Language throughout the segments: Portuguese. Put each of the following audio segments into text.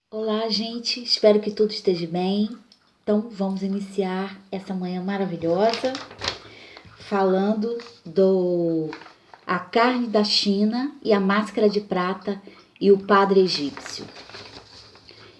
Olá, gente. Espero que tudo esteja bem. Então, vamos iniciar essa manhã maravilhosa falando do a carne da China e a máscara de prata e o padre egípcio.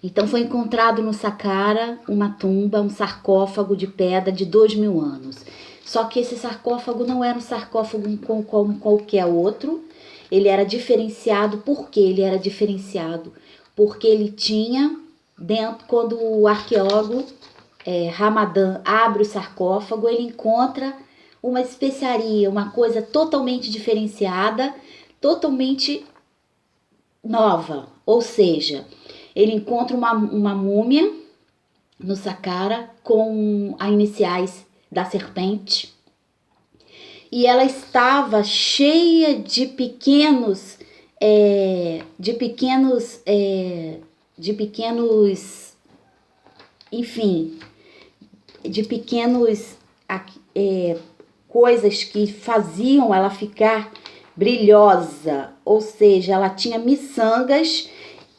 Então, foi encontrado no Saqqara uma tumba, um sarcófago de pedra de 2000 anos. Só que esse sarcófago não era um sarcófago como qualquer outro. Ele era diferenciado. Por que ele era diferenciado? Porque ele tinha dentro, quando o arqueólogo Ramadan abre o sarcófago, ele encontra uma especiaria, uma coisa totalmente diferenciada, totalmente nova. Ou seja, ele encontra uma múmia no Saqqara com as iniciais da serpente e ela estava cheia de pequenos enfim, de pequenos coisas que faziam ela ficar brilhosa, ou seja, ela tinha miçangas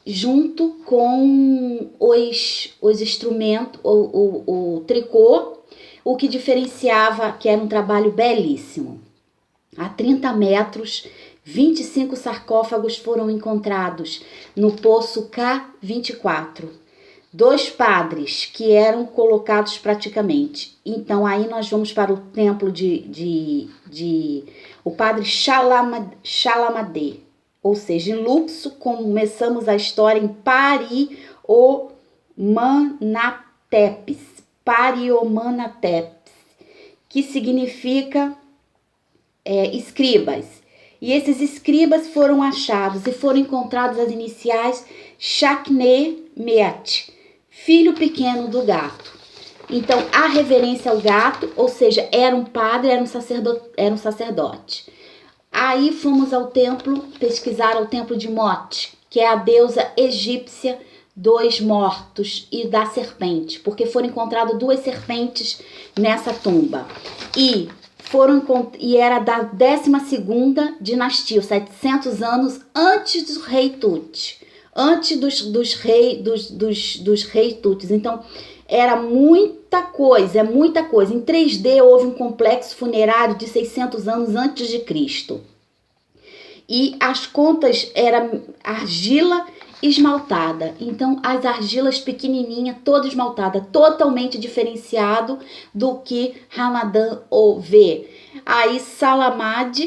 junto com os instrumentos, o tricô, o que diferenciava que era um trabalho belíssimo. A 30 metros, 25 sarcófagos foram encontrados no poço K24. 2 padres que eram colocados praticamente. Então, aí nós vamos para o templo o padre Shalamade. Ou seja, em Luxo, começamos a história em Pariomanatepes, que significa escribas. E esses escribas foram achados e foram encontrados as iniciais Shakne-Meat, filho pequeno do gato. Então, a reverência ao gato, ou seja, era um padre, era um sacerdote. Aí fomos ao templo, pesquisar o templo de Mot, que é a deusa egípcia dos mortos e da serpente, porque foram encontradas 2 serpentes nessa tumba. E era da 12ª dinastia, 700 anos antes do rei Tut, antes dos reis Tuts. Então, era muita coisa. Em 3D houve um complexo funerário de 600 anos antes de Cristo. E as contas eram argila esmaltada. Então, as argilas pequenininha, toda esmaltada, totalmente diferenciado do que Ramadan vê. Aí Salamad,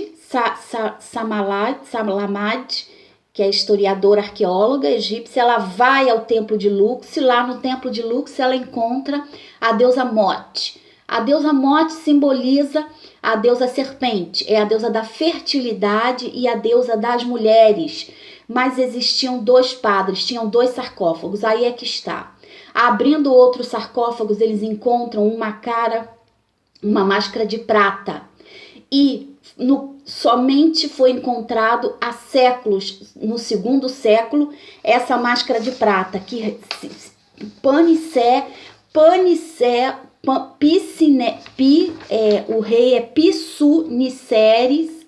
que é historiadora arqueóloga egípcia, ela vai ao templo de Lux. Lá no templo de Lux ela encontra a deusa Mot. A deusa Mot simboliza a deusa serpente, é a deusa da fertilidade e a deusa das mulheres. Mas existiam 2 padres, tinham 2 sarcófagos, aí é que está. Abrindo outros sarcófagos, eles encontram uma máscara de prata. E somente foi encontrado há séculos, no 2º século, essa máscara de prata, que o rei é Pissunicénis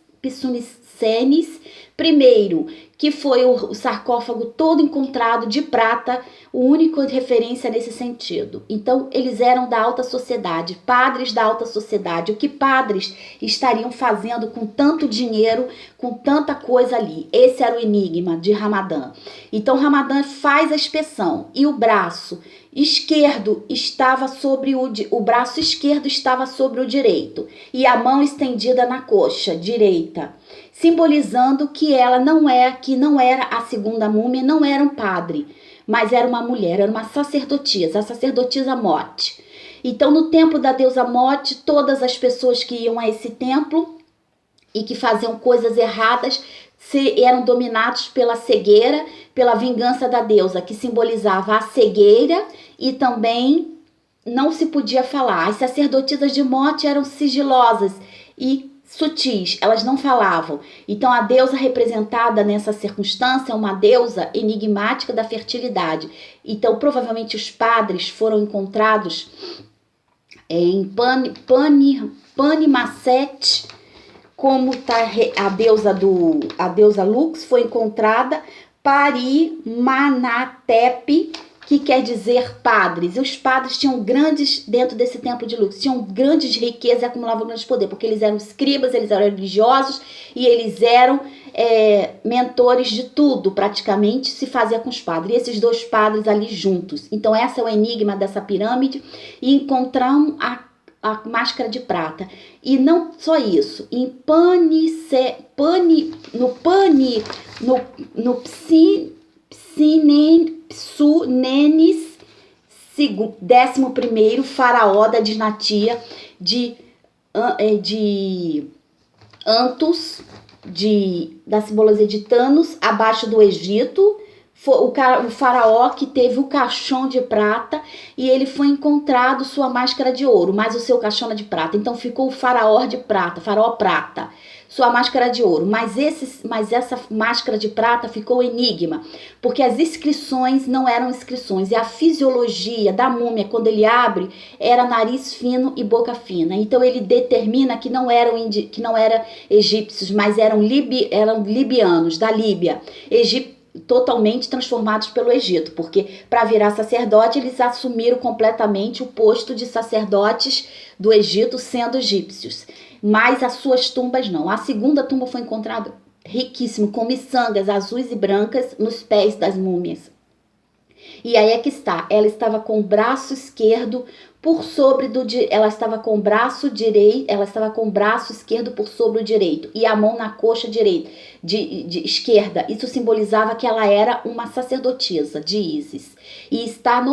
I, que foi o sarcófago todo encontrado de prata, o único de referência nesse sentido. Então, eles eram da alta sociedade, padres da alta sociedade. O que padres estariam fazendo com tanto dinheiro, com tanta coisa ali? Esse era o enigma de Ramadan. Então, Ramadan faz a inspeção e o braço esquerdo estava sobre o braço esquerdo estava sobre o direito e a mão estendida na coxa direita, simbolizando que ela não era a segunda múmia, não era um padre, mas era uma mulher, era uma sacerdotisa, a sacerdotisa Mot. Então, no templo da deusa Mot, todas as pessoas que iam a esse templo e que faziam coisas erradas eram dominados pela cegueira, pela vingança da deusa, que simbolizava a cegueira e também não se podia falar. As sacerdotisas de Mot eram sigilosas e sutis, elas não falavam. Então, a deusa representada nessa circunstância é uma deusa enigmática da fertilidade. Então, provavelmente os padres foram encontrados em Panimaset, como tá a deusa Lux foi encontrada Parimanatep, que quer dizer padres. E os padres tinham grandes, dentro desse templo de Lux, tinham grandes riquezas e acumulavam grandes poder, porque eles eram escribas, eles eram religiosos e eles eram mentores de tudo, praticamente, se fazia com os padres. E esses dois padres ali juntos. Então, esse é o enigma dessa pirâmide. E encontramos a máscara de prata. E não só isso, em Psunenes, 11º faraó da dinastia de Antus, da simbologia de Thanos, abaixo do Egito. O faraó que teve o caixão de prata e ele foi encontrado sua máscara de ouro, mas o seu caixão era de prata. Então ficou o faraó de prata, faraó prata, sua máscara de ouro. Mas essa máscara de prata ficou enigma, porque as inscrições não eram inscrições. E a fisiologia da múmia, quando ele abre, era nariz fino e boca fina. Então ele determina que não eram egípcios, mas eram libianos, da Líbia, totalmente transformados pelo Egito, porque para virar sacerdote eles assumiram completamente o posto de sacerdotes do Egito, sendo egípcios, mas as suas tumbas não. A segunda tumba foi encontrada riquíssimo, com miçangas azuis e brancas nos pés das múmias. E aí é que está, ela estava com o braço esquerdo por sobre ela estava com o braço esquerdo por sobre o direito e a mão na coxa direita, de esquerda. Isso simbolizava que ela era uma sacerdotisa de Ísis. E está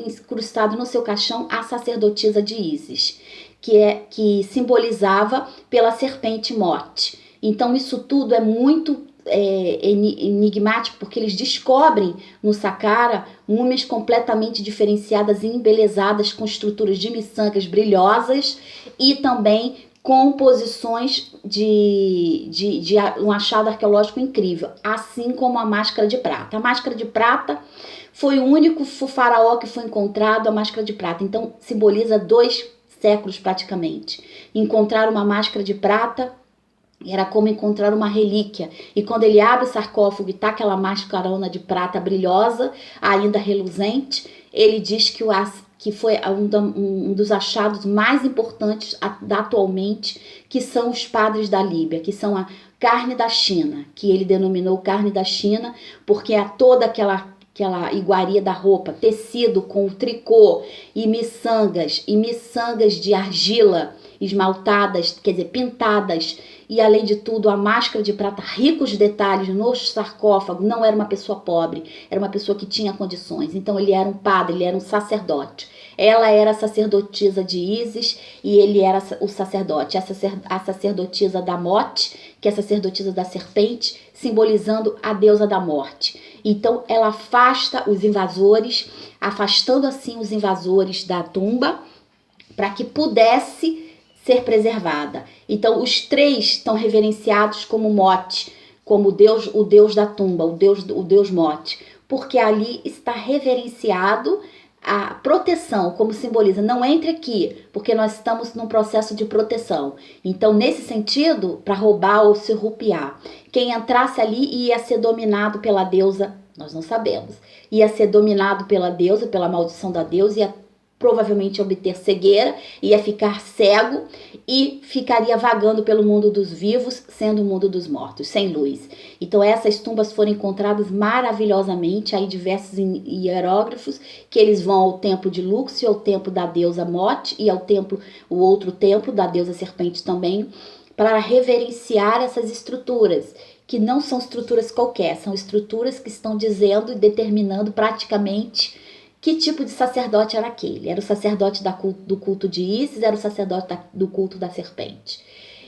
incrustado no seu caixão a sacerdotisa de Ísis, que simbolizava pela serpente Mote. Então isso tudo é muito enigmático, porque eles descobrem no Saqqara múmias completamente diferenciadas e embelezadas com estruturas de miçangas brilhosas e também composições de um achado arqueológico incrível, assim como a máscara de prata. A máscara de prata foi o único faraó que foi encontrado, a máscara de prata. Então simboliza 2 séculos praticamente. Encontrar uma máscara de prata era como encontrar uma relíquia. E quando ele abre o sarcófago e tá aquela mascarona de prata brilhosa, ainda reluzente, ele diz que foi um dos achados mais importantes atualmente, que são os padres da Líbia, que são a carne da China, que ele denominou carne da China, porque é toda aquela iguaria da roupa, tecido com tricô e miçangas de argila esmaltadas, quer dizer, pintadas, e além de tudo a máscara de prata, ricos detalhes no sarcófago. Não era uma pessoa pobre, era uma pessoa que tinha condições. Então ele era um padre, ele era um sacerdote. Ela era a sacerdotisa de Ísis e ele era o sacerdote. A sacerdotisa da Mote, que é a sacerdotisa da serpente, simbolizando a deusa da morte. Então ela afasta os invasores, afastando assim os invasores da tumba, para que pudesse ser preservada. Então os 3 estão reverenciados como Mote, como o deus da tumba, o deus Mote, porque ali está reverenciado a proteção, como simboliza, não entre aqui, porque nós estamos num processo de proteção. Então, nesse sentido, para roubar ou se rupiar, quem entrasse ali ia ser dominado pela deusa, nós não sabemos, ia ser dominado pela deusa, pela maldição da deusa, ia provavelmente obter cegueira, ia ficar cego e ficaria vagando pelo mundo dos vivos, sendo o mundo dos mortos, sem luz. Então essas tumbas foram encontradas maravilhosamente, aí diversos hieróglifos, que eles vão ao templo de Luxor, ao templo da deusa Mote e o outro templo da deusa serpente também, para reverenciar essas estruturas, que não são estruturas qualquer, são estruturas que estão dizendo e determinando praticamente que tipo de sacerdote era aquele. Era o sacerdote do culto de Ísis, era o sacerdote do culto da serpente.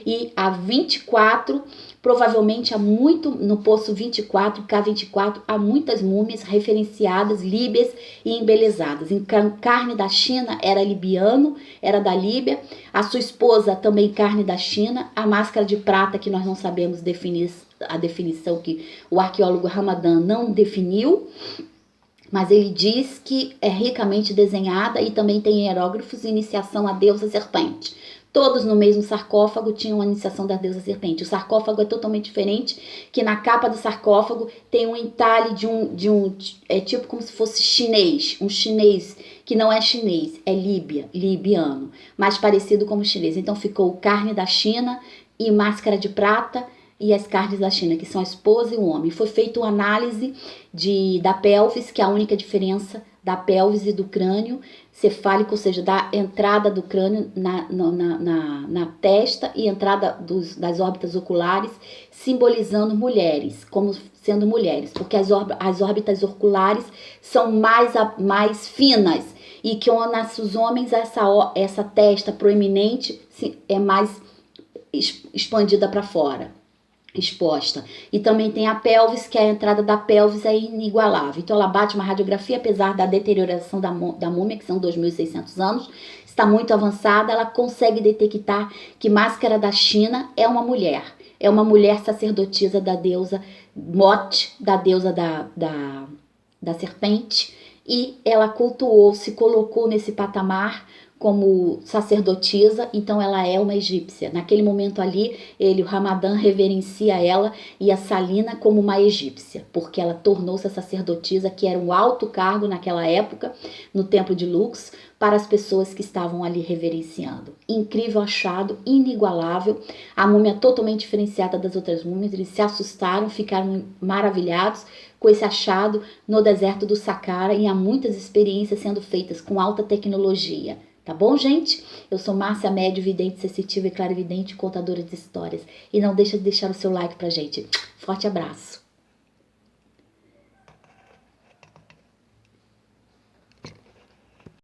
E a 24, provavelmente no poço 24, K24, há muitas múmias referenciadas, líbias e embelezadas. Em carne da China era libiano, era da Líbia. A sua esposa também carne da China. A máscara de prata, que nós não sabemos definir a definição, que o arqueólogo Ramadan não definiu, mas ele diz que é ricamente desenhada e também tem hieróglifos e iniciação à deusa serpente. todos no mesmo sarcófago tinham a iniciação da deusa serpente. O sarcófago é totalmente diferente, que na capa do sarcófago tem um entalhe é tipo como se fosse chinês, um chinês que não é chinês, é libiano, mais parecido como chinês. Então ficou carne da China e máscara de prata e as carnes da China, que são a esposa e o homem. Foi feita uma análise da pelvis, que é a única diferença da pelvis e do crânio cefálico, ou seja, da entrada do crânio na testa e entrada das órbitas oculares, simbolizando mulheres, como sendo mulheres, porque as órbitas oculares são mais finas e que nos homens essa testa proeminente é mais expandida para fora, exposta. E também tem a pelvis, que a entrada da pelvis é inigualável. Então ela bate uma radiografia, apesar da deterioração da múmia, que são 2.600 anos, está muito avançada, ela consegue detectar que Máscara da China é uma mulher sacerdotisa da deusa Mot, da deusa da serpente, e ela cultuou, se colocou nesse patamar como sacerdotisa, então ela é uma egípcia. Naquele momento ali, o Ramadã reverencia ela e a Salina como uma egípcia, porque ela tornou-se a sacerdotisa, que era um alto cargo naquela época, no templo de Lux, para as pessoas que estavam ali reverenciando. Incrível achado, inigualável, a múmia totalmente diferenciada das outras múmias. Eles se assustaram, ficaram maravilhados com esse achado no deserto do Saqqara, e há muitas experiências sendo feitas com alta tecnologia. Tá bom, gente? Eu sou Márcia, médium, vidente, sensitiva e clarividente, contadora de histórias. E não deixa de deixar o seu like pra gente. Forte abraço!